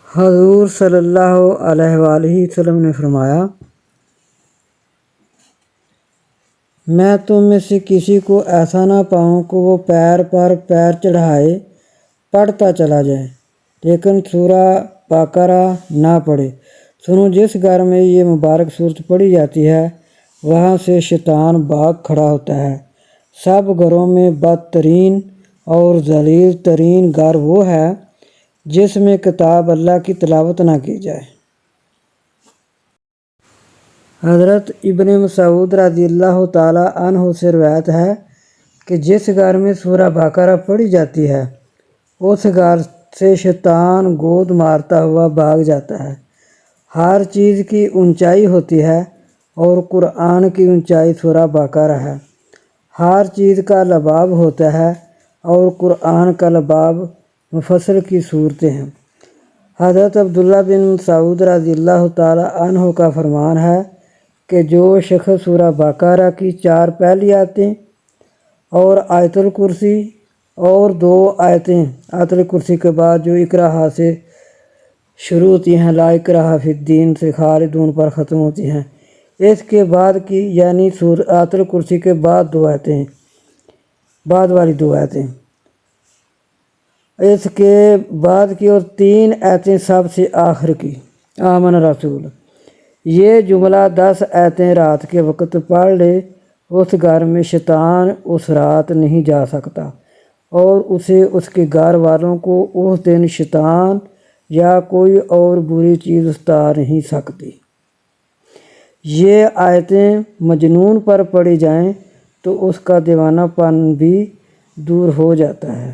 حضور صلی اللہ علیہ وآلہ وسلم نے فرمایا، میں تم میں سے کسی کو ایسا نہ پاؤں کہ وہ پیر پر پیر چڑھائے پڑھتا چلا جائے لیکن سورہ بقرہ نہ پڑھے۔ سنو، جس گھر میں یہ مبارک صورت پڑھی جاتی ہے وہاں سے شیطان بھاگ کھڑا ہوتا ہے۔ سب گھروں میں بدترین اور ذلیل ترین گھر وہ ہے جس میں کتاب اللہ کی تلاوت نہ کی جائے۔ حضرت ابن مسعود رضی اللہ تعالیٰ عنہ سے روایت ہے کہ جس گھر میں سورہ بقرہ پڑھی جاتی ہے اس گھر سے شیطان گود مارتا ہوا بھاگ جاتا ہے۔ ہر چیز کی اونچائی ہوتی ہے اور قرآن کی اونچائی سورہ بقرہ ہے۔ ہر چیز کا لباب ہوتا ہے اور قرآن کا لباب مفصل کی صورتیں ہیں۔ حضرت عبداللہ بن مسعود رضی اللہ تعالیٰ عنہ کا فرمان ہے کہ جو شخص سورہ بقرہ کی 4 پہلی آیتیں اور آیت الکرسی اور 2 آیتیں آیت الکرسی کے بعد جو اقرا سے شروع ہوتی ہیں، لا اکراہ فی الدین سے خالدون پر ختم ہوتی ہیں، اس کے بعد کی یعنی آیت الکرسی کے بعد 2 آیتیں، بعد والی 2 آیتیں، اس کے بعد کی اور 3 آیتیں سب سے آخر کی، آمن رسول، یہ جملہ 10 آیتیں رات کے وقت پڑھ لے اس گھر میں شیطان اس رات نہیں جا سکتا اور اسے اس کے گھر والوں کو اس دن شیطان یا کوئی اور بری چیز اکسا نہیں سکتی۔ یہ آیتیں مجنون پر پڑھی جائیں تو اس کا دیوانہ پن بھی دور ہو جاتا ہے۔